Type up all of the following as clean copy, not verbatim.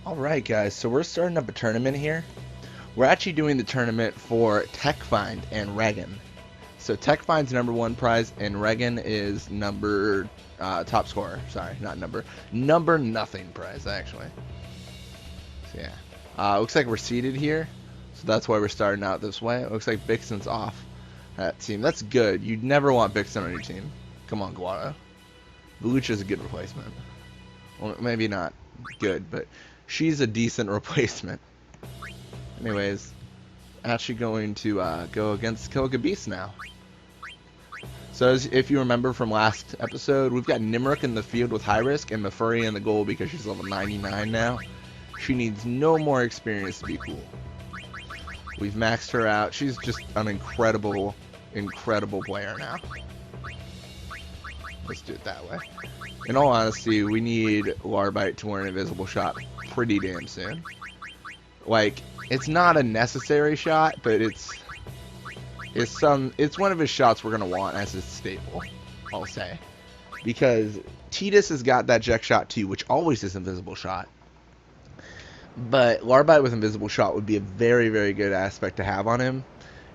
Alright guys, so we're starting up a tournament here. We're actually doing the tournament for Tech Find and Regan. So Tech Find's #1 prize and Regan is number top scorer. Sorry, not number nothing prize actually. So yeah, looks like we're seated here, so that's why we're starting out this way. It looks like Bixen's off that team. That's good. You'd never want Bixen on your team. Come on, Guado. Lucha's a good replacement. Well, maybe not good, but she's a decent replacement. Anyways, actually going to go against Kilika Beasts now. So if you remember from last episode, we've got Nimruk in the field with high risk and Mafuri in the goal because she's level 99 now. She needs no more experience to be cool. We've maxed her out. She's just an incredible player now. Let's do it that way. In all honesty, we need Larbite to learn Invisible Shot pretty damn soon. Like, it's not a necessary shot, but it's one of his shots we're gonna want as his staple, I'll say. Because Tidus has got that Jack Shot too, which always is Invisible Shot. But Larbite with Invisible Shot would be a very, very good aspect to have on him.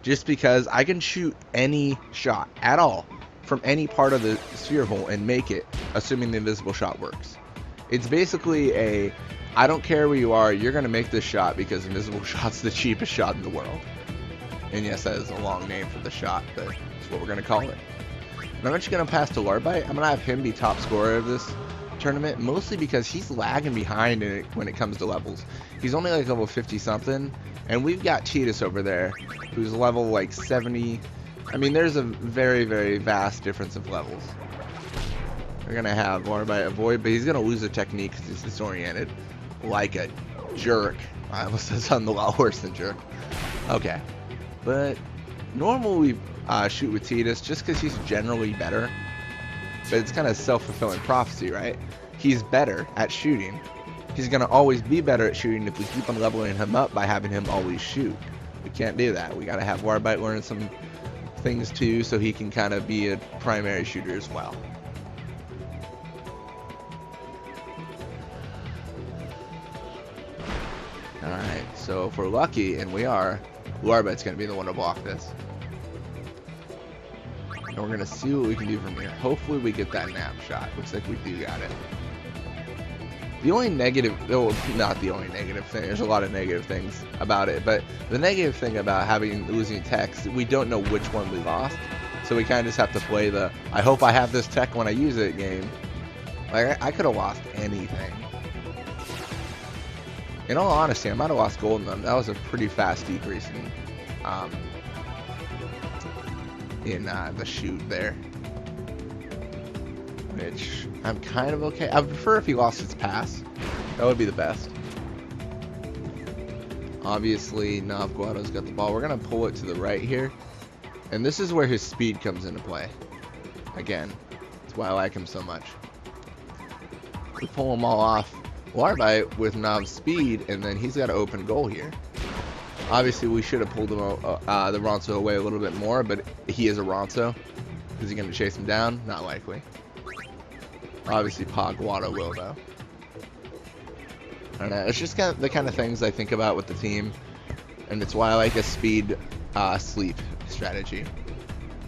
Just because I can shoot any shot at all from any part of the sphere hole and make it, assuming the Invisible Shot works. It's basically a, I don't care where you are, you're going to make this shot because Invisible Shot's the cheapest shot in the world. And yes, that is a long name for the shot, but it's what we're going to call it. And I'm actually going to pass to Larbite. I'm going to have him be top scorer of this tournament, mostly because he's lagging behind in it when it comes to levels. He's only like level 50 something, and we've got Tidus over there, who's level like 70. I mean, there's a very, very vast difference of levels. We're going to have Larbite avoid, but he's going to lose the technique because he's disoriented. Like a jerk. I almost said something a lot worse than jerk. Okay. But normally we shoot with Tidus just because he's generally better. But it's kind of self-fulfilling prophecy, right? He's better at shooting. He's going to always be better at shooting if we keep on leveling him up by having him always shoot. We can't do that. We got to have Larbite learn some things too, so he can kind of be a primary shooter as well. Alright, so if we're lucky, and we are, Larbite's going to be the one to block this. And we're going to see what we can do from here. Hopefully we get that nap shot. Looks like we do got it. The only negative, well, not the only negative thing, there's a lot of negative things about it, but the negative thing about losing techs, we don't know which one we lost, so we kind of just have to play the, I hope I have this tech when I use it game. Like, I could have lost anything. In all honesty, I might have lost gold in them. That was a pretty fast decrease in the shoot there. Which I'm kind of okay. I would prefer if he lost his pass. That would be the best. Obviously, Guado's got the ball. We're going to pull it to the right here. And this is where his speed comes into play. Again, that's why I like him so much. We pull him all off. Larbite with Nob's speed, and then he's got an open goal here. Obviously, we should have pulled him, the Ronso away a little bit more, but he is a Ronso. Is he going to chase him down? Not likely. Obviously, Guado will, though. I don't know. It's just kind of the kind of things I think about with the team, and it's why I like a speed sleep strategy,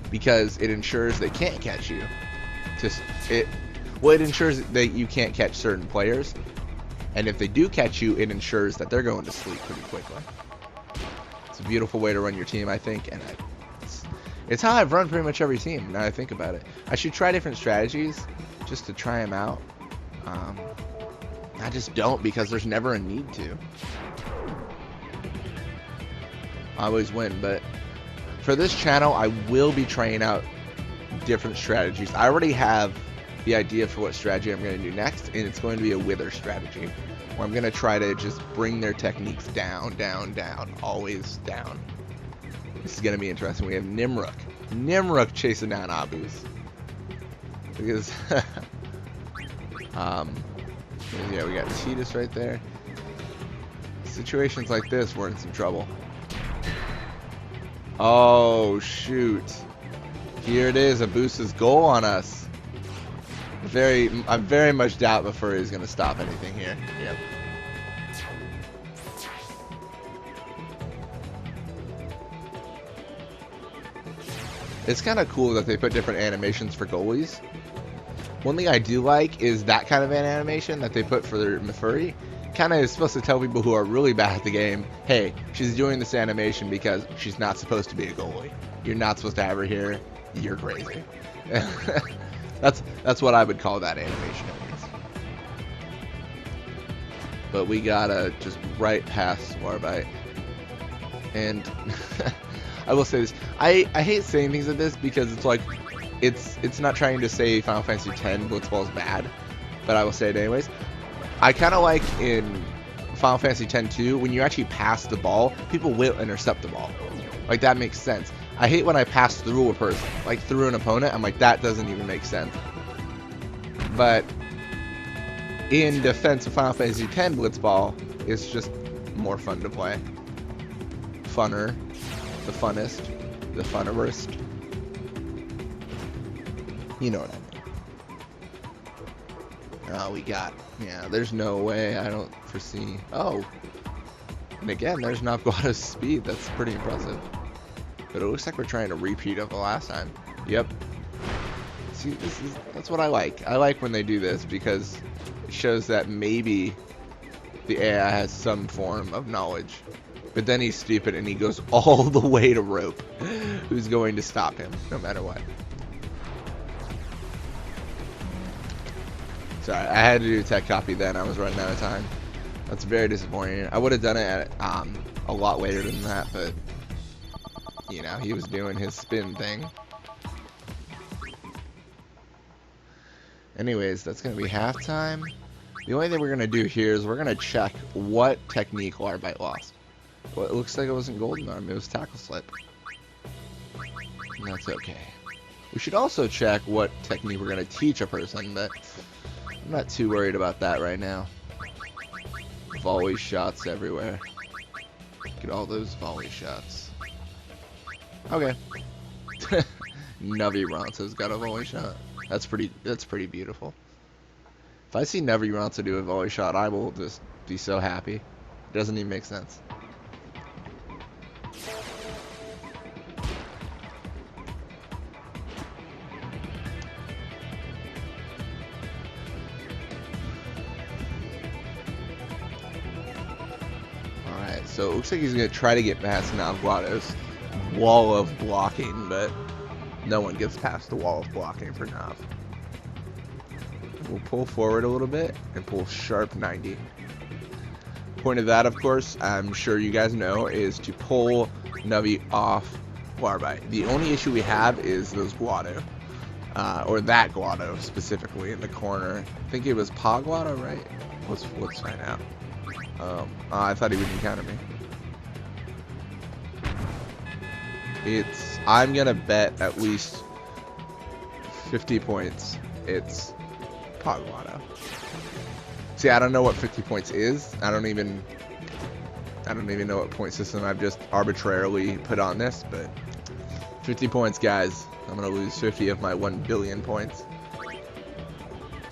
because it ensures they can't catch you. It ensures that you can't catch certain players, and if they do catch you, it ensures that they're going to sleep pretty quickly. It's a beautiful way to run your team, I think, and it's how I've run pretty much every team. Now I think about it, I should try different strategies just to try them out. I just don't, because there's never a need to. I always win, but for this channel, I will be trying out different strategies. I already have the idea for what strategy I'm going to do next, and it's going to be a wither strategy, where I'm going to try to just bring their techniques down, down, down, always down. This is going to be interesting. We have Nimruk chasing down Abus. Because, yeah, we got Tidus right there. Situations like this, we're in some trouble. Oh, shoot. Here it is, Abusa's goal on us. I very much doubt Mafuri is going to stop anything here. Yep. It's kind of cool that they put different animations for goalies. One thing I do like is that kind of an animation that they put for their Mafuri. Kind of is supposed to tell people who are really bad at the game, hey, she's doing this animation because she's not supposed to be a goalie. You're not supposed to have her here. You're crazy. That's what I would call that animation at least. But we gotta just right past Warbite. And I will say this. I hate saying things like this because it's like it's not trying to say Final Fantasy X Blitzball is bad, but I will say it anyways. I kind of like in Final Fantasy X-2, when you actually pass the ball, people will intercept the ball. Like, that makes sense. I hate when I pass through a person, like through an opponent. I'm like, that doesn't even make sense. But in defense of Final Fantasy X Blitzball, it's just more fun to play. Funner. The funnest. The funnerest. You know what I mean. Oh, we got... Yeah, there's no way. I don't foresee... Oh. And again, there's Navguada's speed. That's pretty impressive. But it looks like we're trying to repeat of the last time. Yep. See, that's what I like. I like when they do this because it shows that maybe the AI has some form of knowledge. But then he's stupid and he goes all the way to rope. Who's going to stop him, no matter what. Sorry, I had to do a tech copy then. I was running out of time. That's very disappointing. I would have done it at, a lot later than that, but you know, he was doing his spin thing. Anyways, that's going to be halftime. The only thing we're going to do here is we're going to check what technique Warbite lost. Well, it looks like it wasn't Golden Arm, it was Tackle Slip. And that's okay. We should also check what technique we're going to teach a person, but I'm not too worried about that right now. Volley shots everywhere. Get all those volley shots. Okay. Navi Ronso's got a volley shot. That's pretty beautiful. If I see Navi Ronso do a volley shot, I will just be so happy. It doesn't even make sense. Alright, so it looks like he's going to try to get past Navguada's wall of blocking, but no one gets past the wall of blocking for Nav. We'll pull forward a little bit and pull sharp 90. Point of that, of course, I'm sure you guys know, is to pull Navi off Warbite. The only issue we have is those Guado. Or that Guado specifically in the corner. I think it was Pa Guado, right? Let's find out. I thought he would encounter me. I'm gonna bet at least 50 points. It's Pa Guado. See, I don't know what 50 points is. I don't even know what point system I've just arbitrarily put on this, but 50 points, guys. I'm gonna lose 50 of my 1 billion points.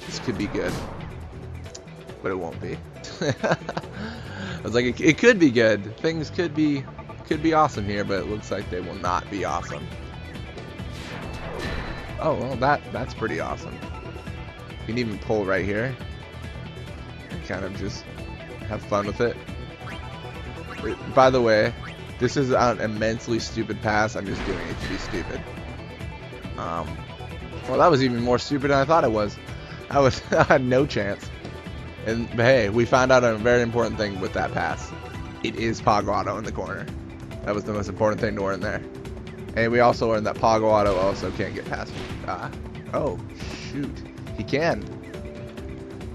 This could be good, but it won't be. I was like, it could be good. Things could be awesome here, but it looks like they will not be awesome. Oh, well, that's pretty awesome. You can even pull right here and kind of just have fun with it. By the way, this is an immensely stupid pass. I'm just doing it to be stupid. Well, that was even more stupid than I thought it was. I had no chance. But hey, we found out a very important thing with that pass. It is Pa Guado in the corner. That was the most important thing to learn there. And we also learned that Pa Guado also can't get past me. Oh, shoot. He can.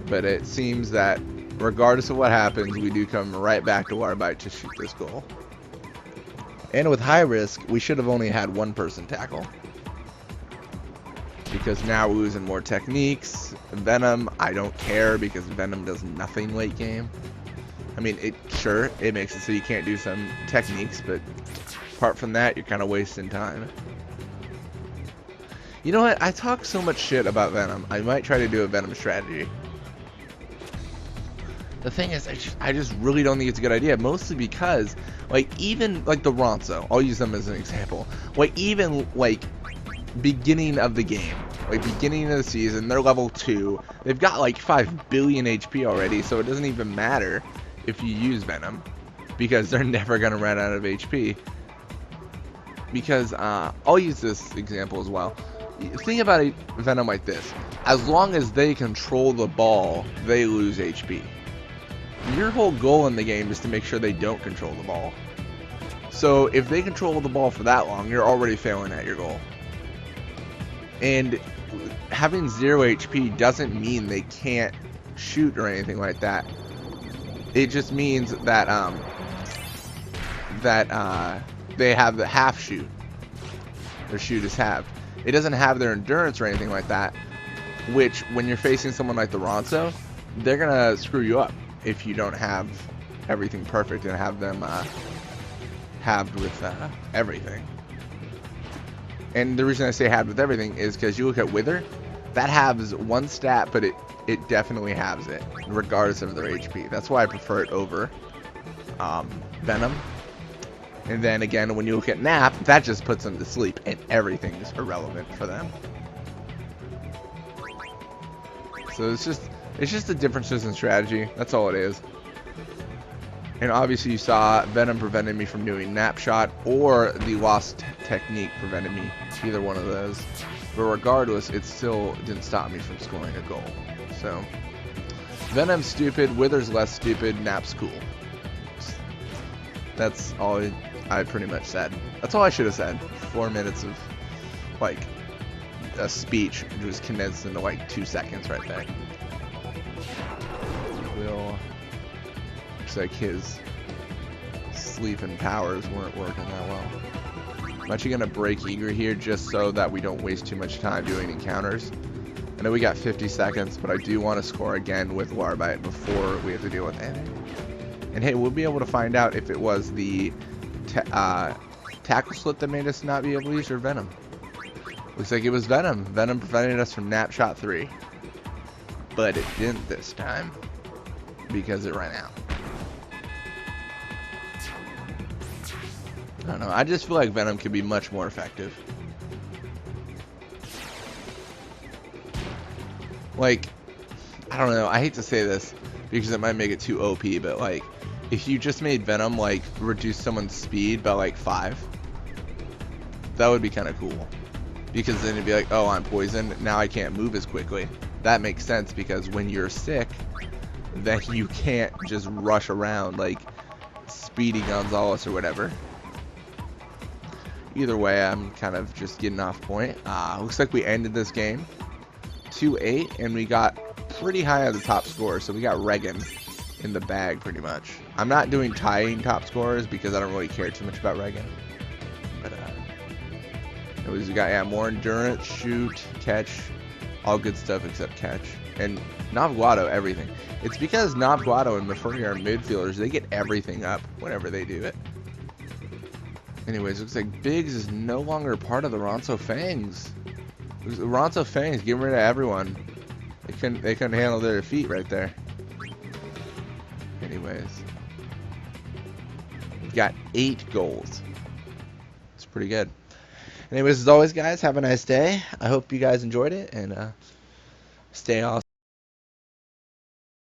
But it seems that regardless of what happens, we do come right back to Warbite to shoot this goal. And with high risk, we should have only had one person tackle. Because now we're losing more techniques. Venom, I don't care because Venom does nothing late game. I mean, sure, it makes it so you can't do some techniques, but apart from that, you're kind of wasting time. You know what? I talk so much shit about Venom. I might try to do a Venom strategy. The thing is, I just really don't think it's a good idea. Mostly because, like, even, like, the Ronso. I'll use them as an example. Like, even, like, beginning of the game. Like, beginning of the season, they're level 2. They've got like 5 billion HP already, so it doesn't even matter if you use Venom, because they're never going to run out of HP. Because, I'll use this example as well. Think about Venom like this. As long as they control the ball, they lose HP. Your whole goal in the game is to make sure they don't control the ball. So if they control the ball for that long, you're already failing at your goal. And having 0 HP doesn't mean they can't shoot or anything like that. It just means that they have the half shoot. Their shoot is halved. It doesn't have their endurance or anything like that, which when you're facing someone like the Ronso, they're gonna screw you up if you don't have everything perfect and have them halved with everything. And the reason I say halved with everything is because you look at Wither, that halves one stat, but it definitely halves it, regardless of their HP. That's why I prefer it over Venom. And then again, when you look at Nap, that just puts them to sleep, and everything is irrelevant for them. So it's just the differences in strategy. That's all it is. And obviously you saw Venom prevented me from doing Nap Shot, or the Lost Technique prevented me. Either one of those. But regardless, it still didn't stop me from scoring a goal. So Venom's stupid, Wither's less stupid, Nap's cool. That's all I pretty much said. That's all I should have said. 4 minutes of like a speech, which was condensed into like 2 seconds right there. Looks like his sleeping powers weren't working that well. I'm actually gonna break Eager here just so that we don't waste too much time doing encounters. I know we got 50 seconds, but I do want to score again with Warbite before we have to deal with anything. And hey, we'll be able to find out if it was the tackle slip that made us not be able to use, or Venom. Looks like it was Venom. Venom prevented us from Nap Shot 3. But it didn't this time, because it ran out. I don't know, I just feel like Venom could be much more effective. Like, I don't know, I hate to say this because it might make it too OP, but like, if you just made Venom like reduce someone's speed by like 5, that would be kind of cool. Because then it'd be like, oh, I'm poisoned, now I can't move as quickly. That makes sense, because when you're sick, then you can't just rush around like Speedy Gonzalez or whatever. Either way, I'm kind of just getting off point. Looks like we ended this game 2-8, and we got pretty high on the top score, so we got Regan in the bag pretty much. I'm not doing tying top scores because I don't really care too much about Regan. But anyways, we got more endurance, shoot, catch, all good stuff except catch. And Navguado, everything. It's because Navguado and Mafurni are midfielders, they get everything up whenever they do it. Anyways, looks like Biggs is no longer part of the Ronso Fangs. The Ronso Fangs getting rid of everyone. They couldn't handle their defeat right there. Anyways, we've got 8 goals. It's pretty good. Anyways, as always, guys, have a nice day. I hope you guys enjoyed it, and stay awesome.